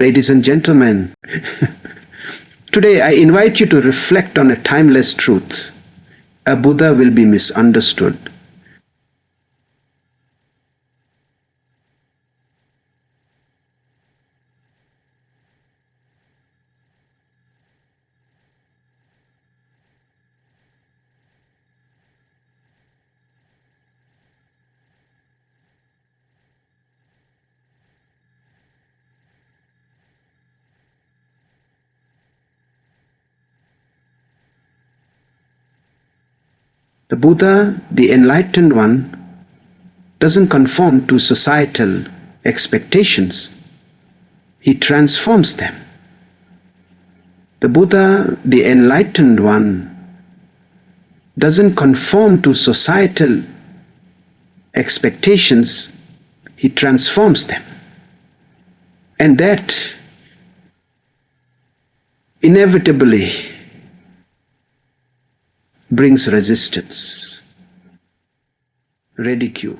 Ladies and gentlemen, today I invite you to reflect on a timeless truth. A Buddha will be misunderstood. The Buddha, the enlightened one, doesn't conform to societal expectations. He transforms them. The Buddha, the enlightened one, doesn't conform to societal expectations. He transforms them. And that inevitably brings resistance, ridicule,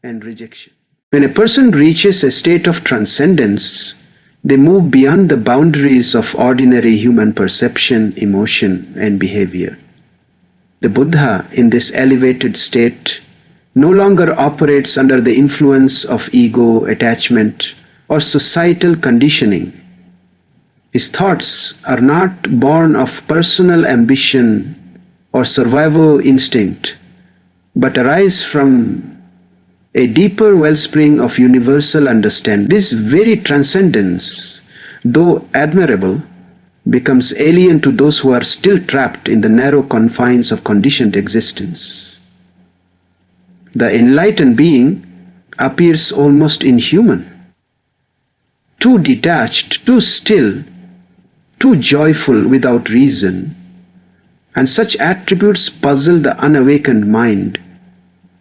and rejection. When a person reaches a state of transcendence, they move beyond the boundaries of ordinary human perception, emotion, and behavior. The Buddha, in this elevated state, no longer operates under the influence of ego, attachment, or societal conditioning. His thoughts are not born of personal ambition or survival instinct, but arise from a deeper wellspring of universal understanding. This very transcendence, though admirable, becomes alien to those who are still trapped in the narrow confines of conditioned existence. The enlightened being appears almost inhuman, too detached, too still, too joyful without reason, and such attributes puzzle the unawakened mind,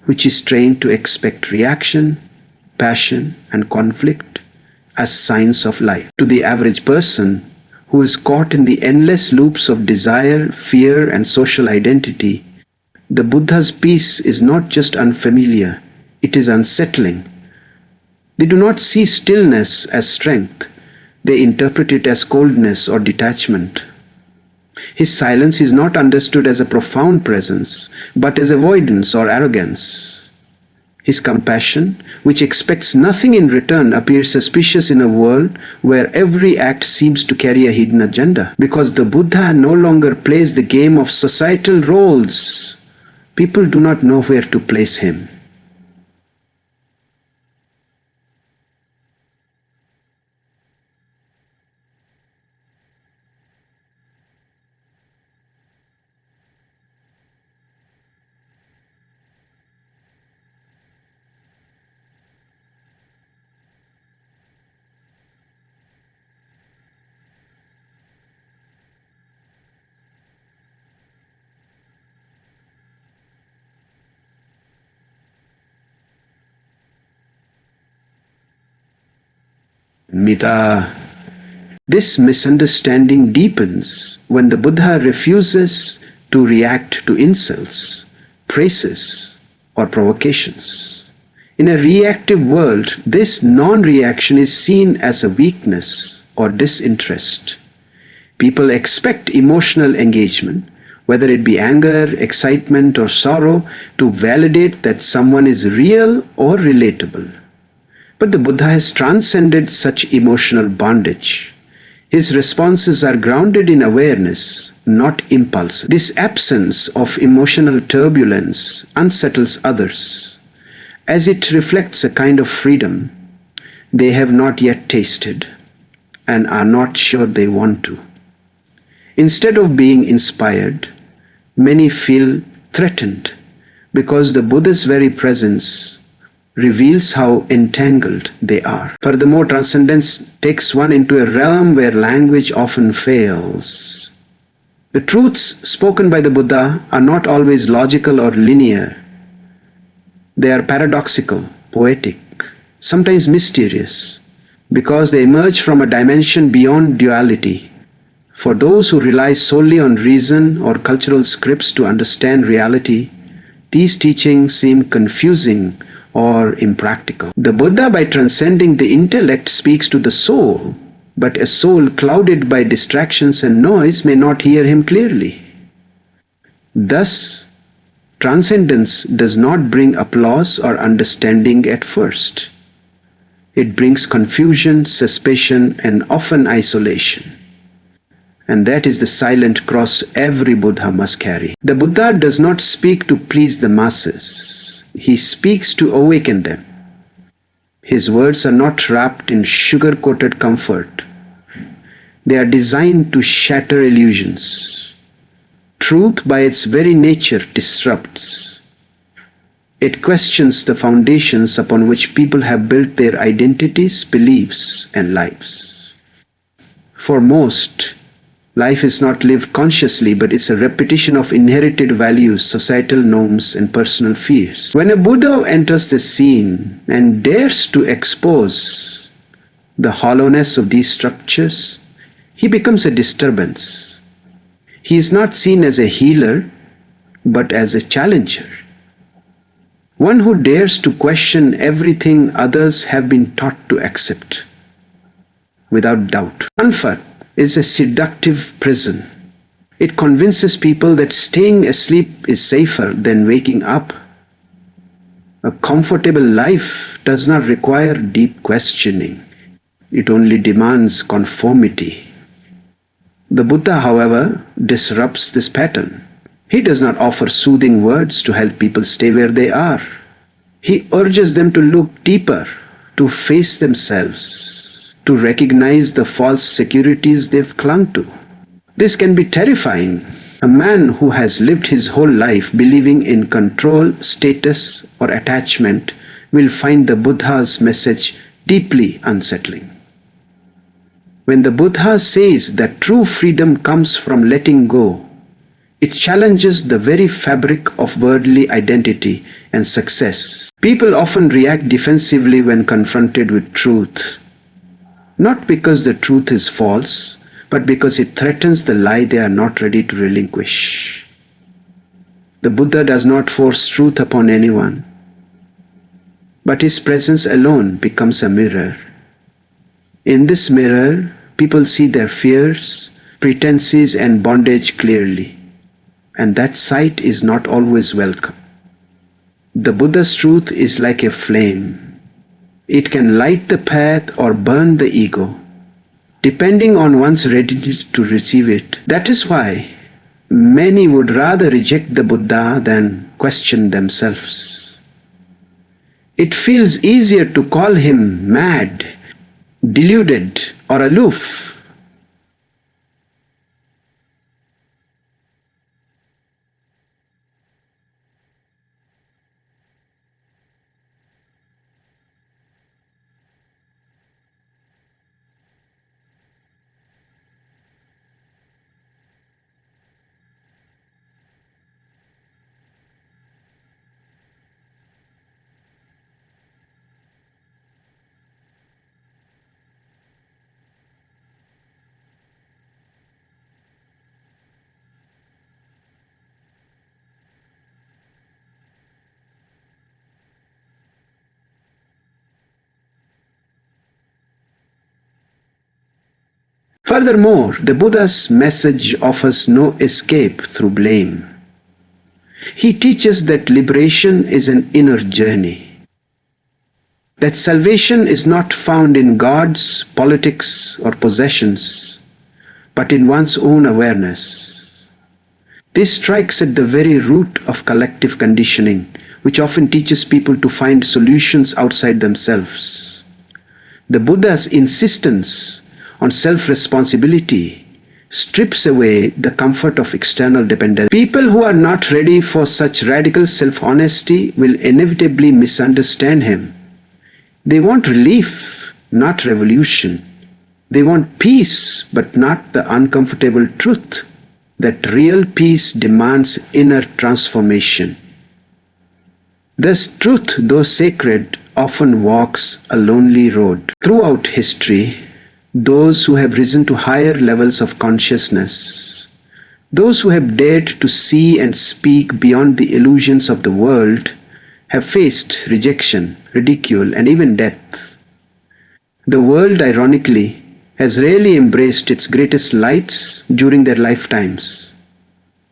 which is trained to expect reaction, passion, and conflict as signs of life. To the average person who is caught in the endless loops of desire, fear, and social identity, the Buddha's peace is not just unfamiliar, it is unsettling. They do not see stillness as strength, they interpret it as coldness or detachment. His silence is not understood as a profound presence, but as avoidance or arrogance. His compassion, which expects nothing in return, appears suspicious in a world where every act seems to carry a hidden agenda. Because the Buddha no longer plays the game of societal roles, people do not know where to place him. Mita. This misunderstanding deepens when the Buddha refuses to react to insults, praises, or provocations. In a reactive world, this non-reaction is seen as a weakness or disinterest. People expect emotional engagement, whether it be anger, excitement, or sorrow, to validate that someone is real or relatable. But the Buddha has transcended such emotional bondage. His responses are grounded in awareness, not impulse. This absence of emotional turbulence unsettles others, as it reflects a kind of freedom they have not yet tasted and are not sure they want to. Instead of being inspired, many feel threatened because the Buddha's very presence reveals how entangled they are. Furthermore, transcendence takes one into a realm where language often fails. The truths spoken by the Buddha are not always logical or linear. They are paradoxical, poetic, sometimes mysterious, because they emerge from a dimension beyond duality. For those who rely solely on reason or cultural scripts to understand reality, these teachings seem confusing or impractical. The Buddha, by transcending the intellect, speaks to the soul, but a soul clouded by distractions and noise may not hear him clearly. Thus, transcendence does not bring applause or understanding at first. It brings confusion, suspicion, and often isolation. And that is the silent cross every Buddha must carry. The Buddha does not speak to please the masses. He speaks to awaken them. His words are not wrapped in sugar-coated comfort. They are designed to shatter illusions. Truth, by its very nature, disrupts. It questions the foundations upon which people have built their identities, beliefs, and lives. For most, life is not lived consciously, but it's a repetition of inherited values, societal norms, and personal fears. When a Buddha enters the scene and dares to expose the hollowness of these structures, he becomes a disturbance. He is not seen as a healer, but as a challenger. One who dares to question everything others have been taught to accept. Without doubt, comfort is a seductive prison. It convinces people that staying asleep is safer than waking up. A comfortable life does not require deep questioning. It only demands conformity. The Buddha, however, disrupts this pattern. He does not offer soothing words to help people stay where they are. He urges them to look deeper, to face themselves, to recognize the false securities they've clung to. This can be terrifying. A man who has lived his whole life believing in control, status, or attachment will find the Buddha's message deeply unsettling. When the Buddha says that true freedom comes from letting go, it challenges the very fabric of worldly identity and success. People often react defensively when confronted with truth, not because the truth is false, but because it threatens the lie they are not ready to relinquish. The Buddha does not force truth upon anyone, but his presence alone becomes a mirror. In this mirror, people see their fears, pretenses, and bondage clearly, and that sight is not always welcome. The Buddha's truth is like a flame. It can light the path or burn the ego, depending on one's readiness to receive it. That is why many would rather reject the Buddha than question themselves. It feels easier to call him mad, deluded, or aloof. Furthermore, the Buddha's message offers no escape through blame. He teaches that liberation is an inner journey, that salvation is not found in gods, politics, or possessions, but in one's own awareness. This strikes at the very root of collective conditioning, which often teaches people to find solutions outside themselves. The Buddha's insistence on self-responsibility strips away the comfort of external dependence. People who are not ready for such radical self-honesty will inevitably misunderstand him. They want relief, not revolution. They want peace, but not the uncomfortable truth that real peace demands inner transformation. Thus, truth, though sacred, often walks a lonely road. Throughout history, those who have risen to higher levels of consciousness, those who have dared to see and speak beyond the illusions of the world, have faced rejection, ridicule, and even death. The world, ironically, has rarely embraced its greatest lights during their lifetimes.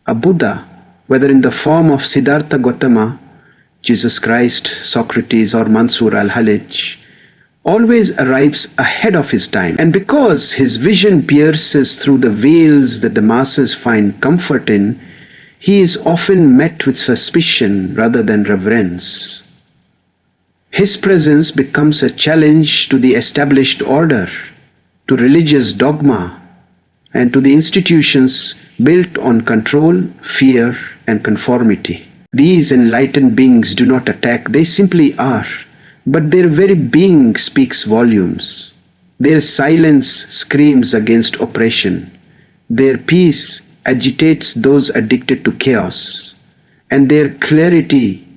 A Buddha, whether in the form of Siddhartha Gautama, Jesus Christ, Socrates, or Mansur al-Halij, always arrives ahead of his time. And because his vision pierces through the veils that the masses find comfort in, he is often met with suspicion rather than reverence. His presence becomes a challenge to the established order, to religious dogma, and to the institutions built on control, fear, and conformity. These enlightened beings do not attack, they simply are, but their very being speaks volumes. Their silence screams against oppression. Their peace agitates those addicted to chaos, and their clarity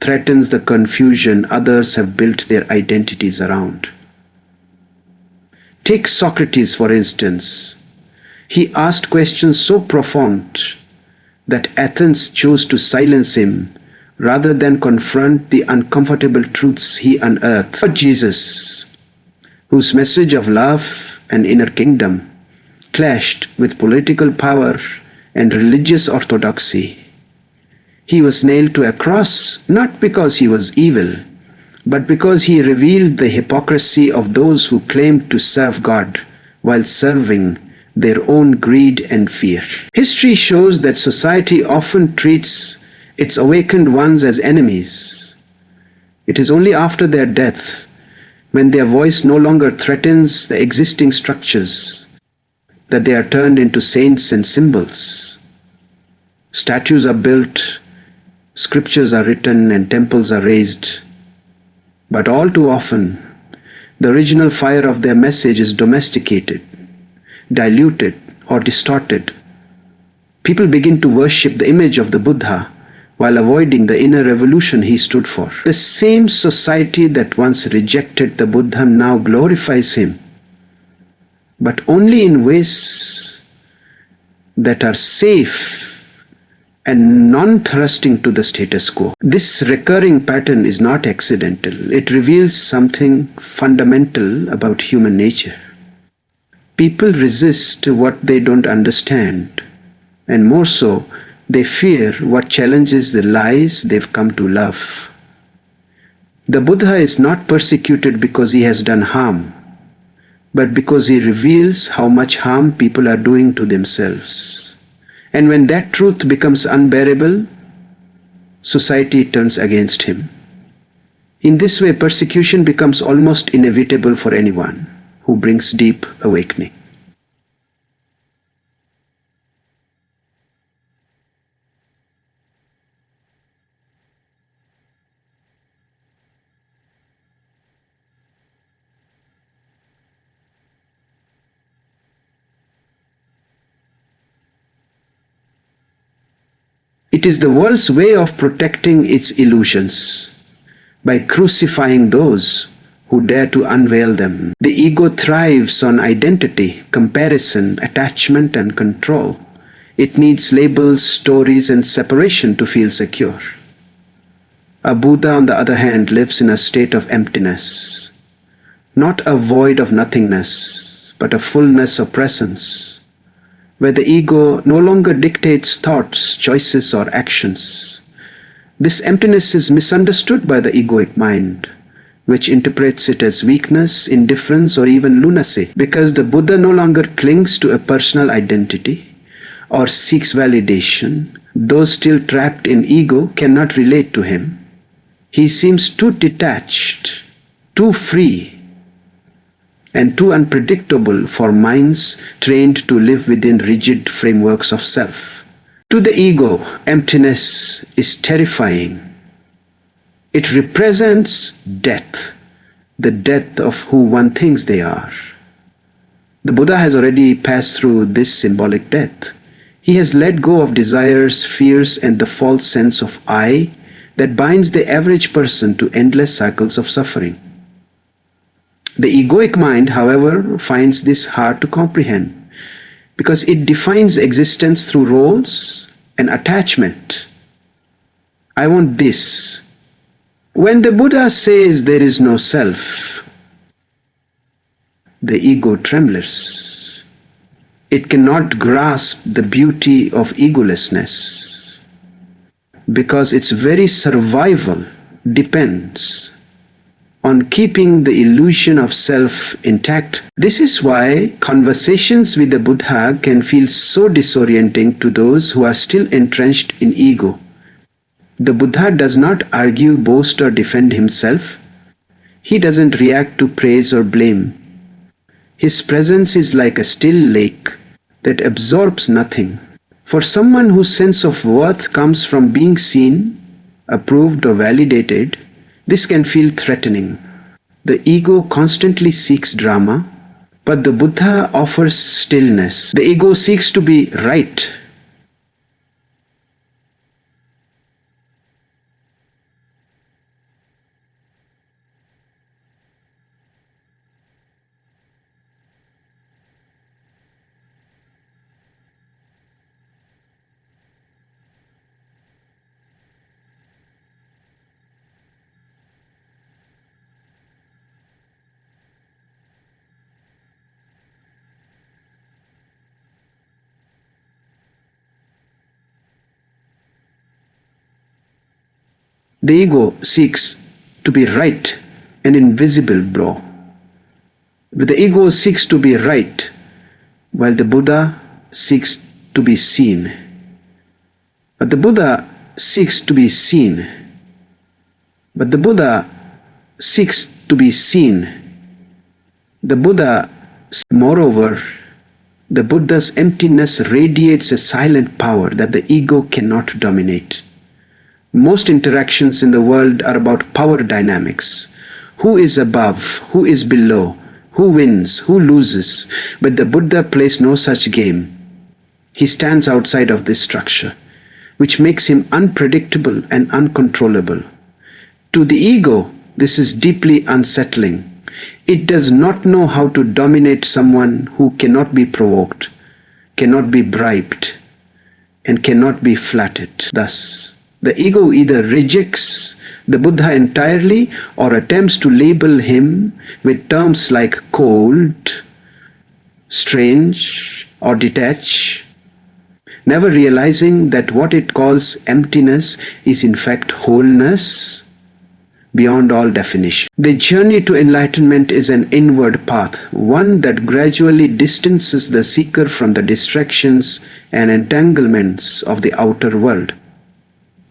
threatens the confusion others have built their identities around. Take Socrates, for instance. He asked questions so profound that Athens chose to silence him rather than confront the uncomfortable truths he unearthed. But Jesus, whose message of love and inner kingdom clashed with political power and religious orthodoxy, he was nailed to a cross not because he was evil, but because he revealed the hypocrisy of those who claimed to serve God while serving their own greed and fear. History shows that society often treats its awakened ones as enemies. It is only after their death, when their voice no longer threatens the existing structures, that they are turned into saints and symbols. Statues are built, scriptures are written, and temples are raised. But all too often, the original fire of their message is domesticated, diluted, or distorted. People begin to worship the image of the Buddha while avoiding the inner revolution he stood for. The same society that once rejected the Buddha now glorifies him, but only in ways that are safe and non-thrusting to the status quo. This recurring pattern is not accidental. It reveals something fundamental about human nature. People resist what they don't understand, and more so, they fear what challenges the lies they've come to love. The Buddha is not persecuted because he has done harm, but because he reveals how much harm people are doing to themselves. And when that truth becomes unbearable, society turns against him. In this way, persecution becomes almost inevitable for anyone who brings deep awakening. It is the world's way of protecting its illusions by crucifying those who dare to unveil them. The ego thrives on identity, comparison, attachment, and control. It needs labels, stories, and separation to feel secure. A Buddha, on the other hand, lives in a state of emptiness, not a void of nothingness, but a fullness of presence, where the ego no longer dictates thoughts, choices, or actions. This emptiness is misunderstood by the egoic mind, which interprets it as weakness, indifference, or even lunacy. Because the Buddha no longer clings to a personal identity or seeks validation, those still trapped in ego cannot relate to him. He seems too detached, too free, and too unpredictable for minds trained to live within rigid frameworks of self. To the ego, emptiness is terrifying. It represents death, the death of who one thinks they are. The Buddha has already passed through this symbolic death. He has let go of desires, fears, and the false sense of I that binds the average person to endless cycles of suffering. The egoic mind, however, finds this hard to comprehend because it defines existence through roles and attachment. I want this. When the Buddha says there is no self, the ego trembles. It cannot grasp the beauty of egolessness because its very survival depends on keeping the illusion of self intact. This is why conversations with the Buddha can feel so disorienting to those who are still entrenched in ego. The Buddha does not argue, boast, or defend himself. He doesn't react to praise or blame. His presence is like a still lake that absorbs nothing. For someone whose sense of worth comes from being seen, approved, or validated, this can feel threatening. The ego constantly seeks drama, but the Buddha offers stillness. The ego seeks to be right. The ego seeks to be right, an invisible bro. But the ego seeks to be right, while the Buddha seeks to be seen. But the Buddha seeks to be seen. But the Buddha seeks to be seen. The Buddha, moreover, the Buddha's emptiness radiates a silent power that the ego cannot dominate. Most interactions in the world are about power dynamics. Who is above? Who is below? Who wins? Who loses? But the Buddha plays no such game. He stands outside of this structure, which makes him unpredictable and uncontrollable. To the ego, this is deeply unsettling. It does not know how to dominate someone who cannot be provoked, cannot be bribed, and cannot be flattered. Thus, the ego either rejects the Buddha entirely or attempts to label him with terms like cold, strange, or detached, never realizing that what it calls emptiness is in fact wholeness beyond all definition. The journey to enlightenment is an inward path, one that gradually distances the seeker from the distractions and entanglements of the outer world.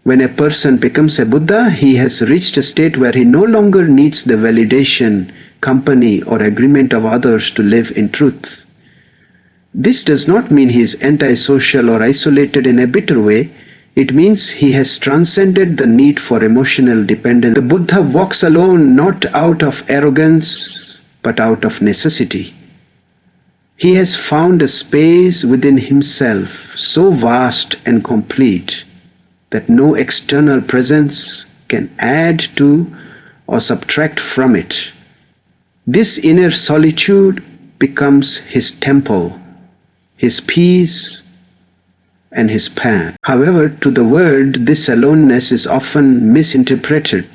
When a person becomes a Buddha, he has reached a state where he no longer needs the validation, company, or agreement of others to live in truth. This does not mean he is antisocial or isolated in a bitter way. It means he has transcended the need for emotional dependence. The Buddha walks alone not out of arrogance, but out of necessity. He has found a space within himself so vast and complete that no external presence can add to or subtract from it. This inner solitude becomes his temple, his peace, and his path. However, to the world, this aloneness is often misinterpreted.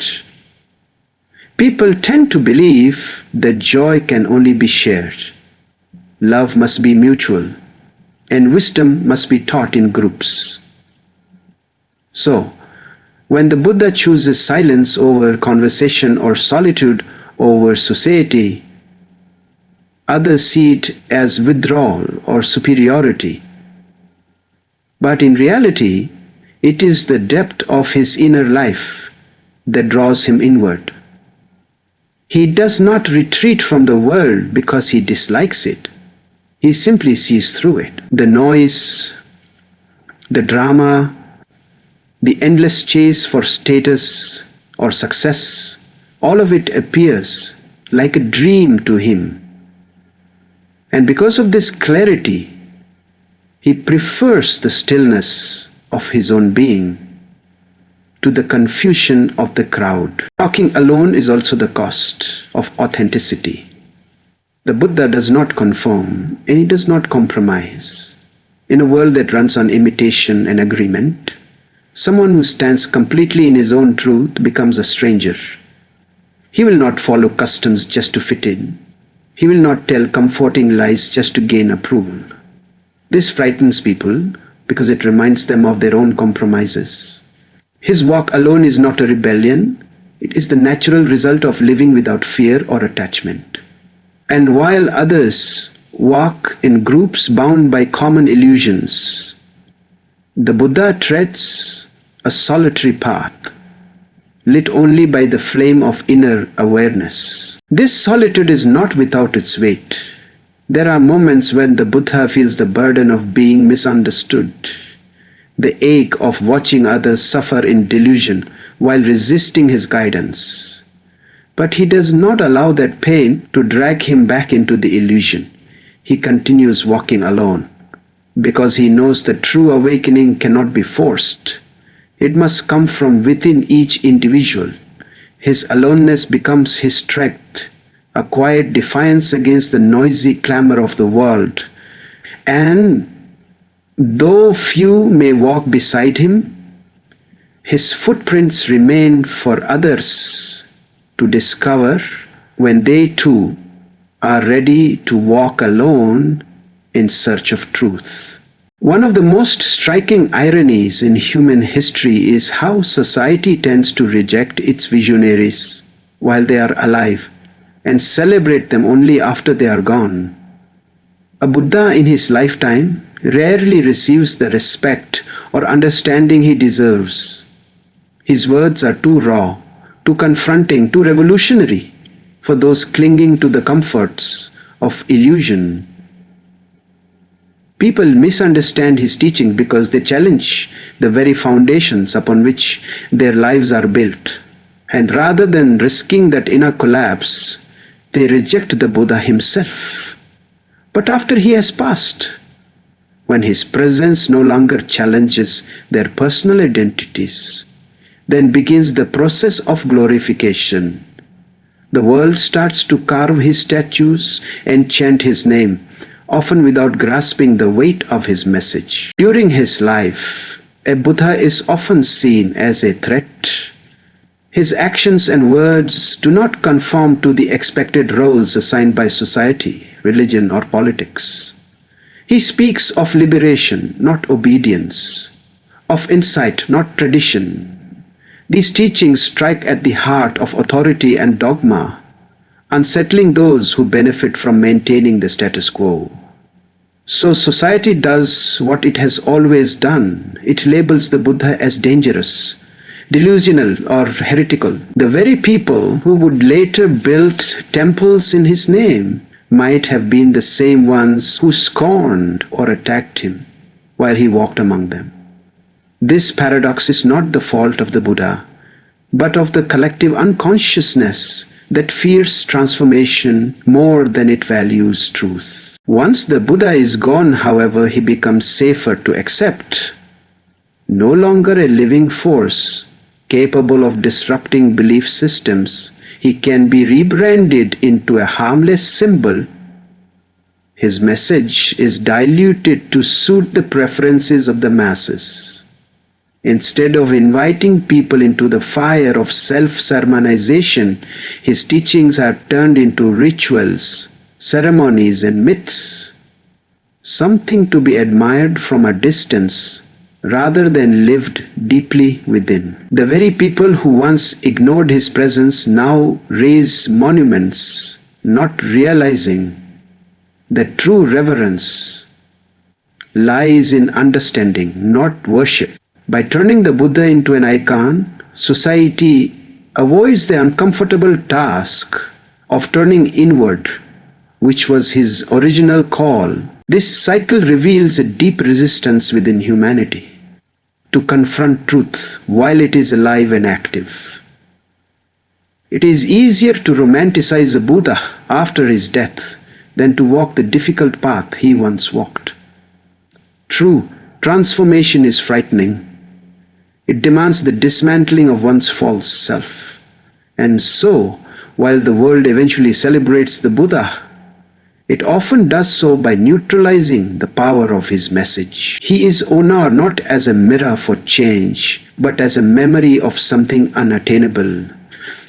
People tend to believe that joy can only be shared, love must be mutual, and wisdom must be taught in groups. So, when the Buddha chooses silence over conversation or solitude over society, others see it as withdrawal or superiority. But in reality, it is the depth of his inner life that draws him inward. He does not retreat from the world because he dislikes it. He simply sees through it. The noise, the drama, the endless chase for status or success, all of it appears like a dream to him. And because of this clarity, he prefers the stillness of his own being to the confusion of the crowd. Talking alone is also the cost of authenticity. The Buddha does not conform and he does not compromise. In a world that runs on imitation and agreement, someone who stands completely in his own truth becomes a stranger. He will not follow customs just to fit in. He will not tell comforting lies just to gain approval. This frightens people because it reminds them of their own compromises. His walk alone is not a rebellion. It is the natural result of living without fear or attachment. And while others walk in groups bound by common illusions, the Buddha treads a solitary path, lit only by the flame of inner awareness. This solitude is not without its weight. There are moments when the Buddha feels the burden of being misunderstood, the ache of watching others suffer in delusion while resisting his guidance. But he does not allow that pain to drag him back into the illusion. He continues walking alone, because he knows that true awakening cannot be forced. It must come from within each individual. His aloneness becomes his strength, a quiet defiance against the noisy clamor of the world. And though few may walk beside him, his footprints remain for others to discover when they too are ready to walk alone in search of truth. One of the most striking ironies in human history is how society tends to reject its visionaries while they are alive and celebrate them only after they are gone. A Buddha in his lifetime rarely receives the respect or understanding he deserves. His words are too raw, too confronting, too revolutionary for those clinging to the comforts of illusion. People misunderstand his teaching because they challenge the very foundations upon which their lives are built. And rather than risking that inner collapse, they reject the Buddha himself. But after he has passed, when his presence no longer challenges their personal identities, then begins the process of glorification. The world starts to carve his statues and chant his name, often without grasping the weight of his message. During his life, a Buddha is often seen as a threat. His actions and words do not conform to the expected roles assigned by society, religion, or politics. He speaks of liberation, not obedience, of insight, not tradition. These teachings strike at the heart of authority and dogma, unsettling those who benefit from maintaining the status quo. So society does what it has always done. It labels the Buddha as dangerous, delusional, or heretical. The very people who would later build temples in his name might have been the same ones who scorned or attacked him while he walked among them. This paradox is not the fault of the Buddha, but of the collective unconsciousness that fears transformation more than it values truth. Once the Buddha is gone, however, he becomes safer to accept. No longer a living force capable of disrupting belief systems, he can be rebranded into a harmless symbol. His message is diluted to suit the preferences of the masses. Instead of inviting people into the fire of self-sermonization, his teachings are turned into rituals, ceremonies, and myths, something to be admired from a distance rather than lived deeply within. The very people who once ignored his presence now raise monuments, not realizing that true reverence lies in understanding, not worship. By turning the Buddha into an icon, society avoids the uncomfortable task of turning inward, which was his original call. This cycle reveals a deep resistance within humanity to confront truth while it is alive and active. It is easier to romanticize a Buddha after his death than to walk the difficult path he once walked. True, transformation is frightening. It demands the dismantling of one's false self. And so, while the world eventually celebrates the Buddha, it often does so by neutralizing the power of his message. He is honored not as a mirror for change, but as a memory of something unattainable.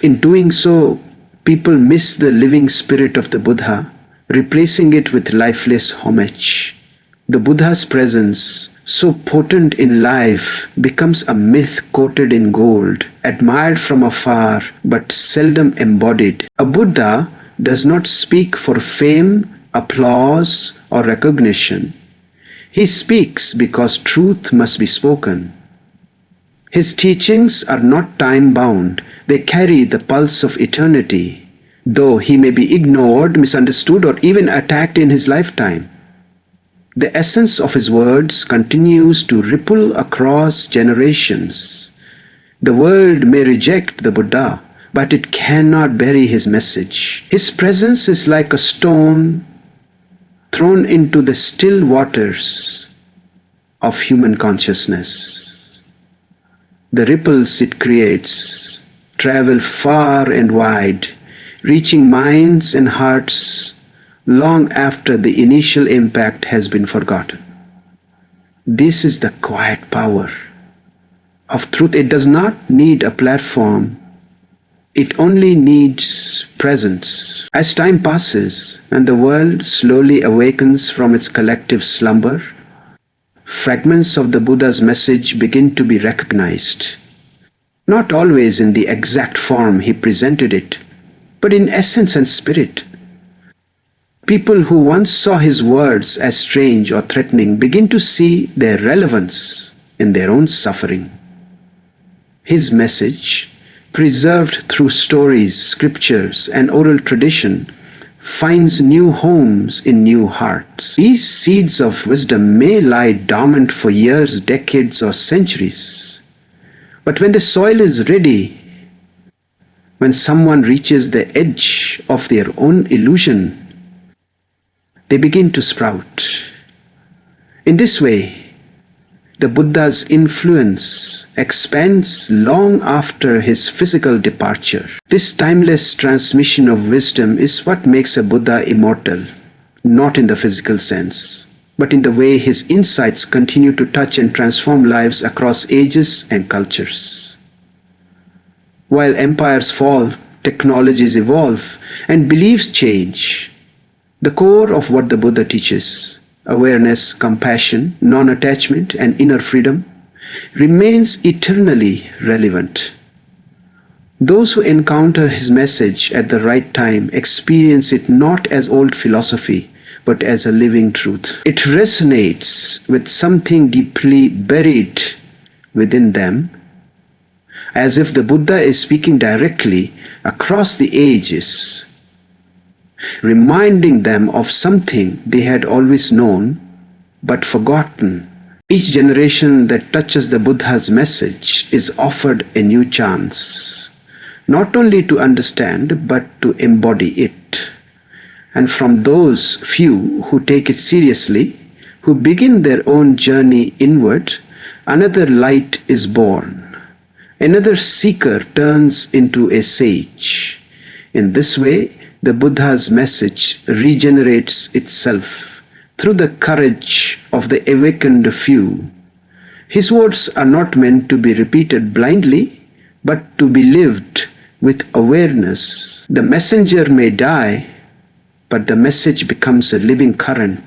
In doing so, people miss the living spirit of the Buddha replacing it with lifeless homage. The Buddha's presence, so potent in life, becomes a myth coated in gold, admired from afar but seldom embodied. A Buddha does not speak for fame, applause, or recognition. He speaks because truth must be spoken. His teachings are not time-bound. They carry the pulse of eternity, though he may be ignored, misunderstood, or even attacked in his lifetime. The essence of his words continues to ripple across generations. The world may reject the Buddha, but it cannot bury his message. His presence is like a stone thrown into the still waters of human consciousness. The ripples it creates travel far and wide, reaching minds and hearts long after the initial impact has been forgotten. This is the quiet power of truth. It does not need a platform. It only needs presence. As time passes and the world slowly awakens from its collective slumber, fragments of the Buddha's message begin to be recognized, not always in the exact form he presented it, but in essence and spirit. People who once saw his words as strange or threatening begin to see their relevance in their own suffering. His message, preserved through stories, scriptures, and oral tradition, finds new homes in new hearts. These seeds of wisdom may lie dormant for years, decades, or centuries. But when the soil is ready, when someone reaches the edge of their own illusion, they begin to sprout. In this way, the Buddha's influence expands long after his physical departure. This timeless transmission of wisdom is what makes a Buddha immortal, not in the physical sense, but in the way his insights continue to touch and transform lives across ages and cultures. While empires fall, technologies evolve, and beliefs change, the core of what the Buddha teaches, awareness, compassion, non-attachment, and inner freedom, remains eternally relevant. Those who encounter his message at the right time experience it not as old philosophy, but as a living truth. It resonates with something deeply buried within them, as if the Buddha is speaking directly across the ages, reminding them of something they had always known but forgotten. Each generation that touches the Buddha's message is offered a new chance, not only to understand but to embody it. And from those few who take it seriously, who begin their own journey inward, another light is born. Another seeker turns into a sage. In this way, the Buddha's message regenerates itself through the courage of the awakened few. His words are not meant to be repeated blindly, but to be lived with awareness. The messenger may die, but the message becomes a living current.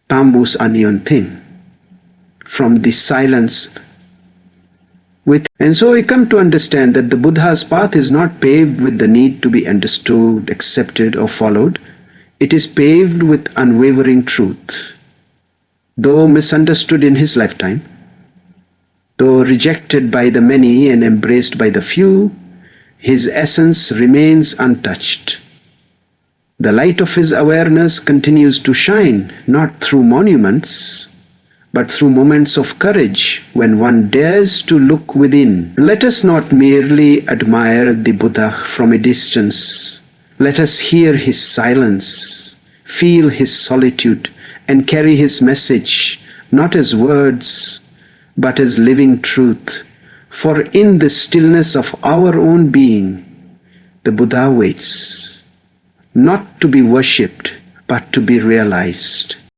Tambu's onion thing from the silence with. And so we come to understand that the Buddha's path is not paved with the need to be understood, accepted, or followed. It is paved with unwavering truth. Though misunderstood in his lifetime, though rejected by the many and embraced by the few, his essence remains untouched. The light of his awareness continues to shine, not through monuments, but through moments of courage when one dares to look within. Let us not merely admire the Buddha from a distance. Let us hear his silence. feel his solitude, and carry his message not as words, but as living truth. For in the stillness of our own being, the Buddha waits, not to be worshipped, but to be realized.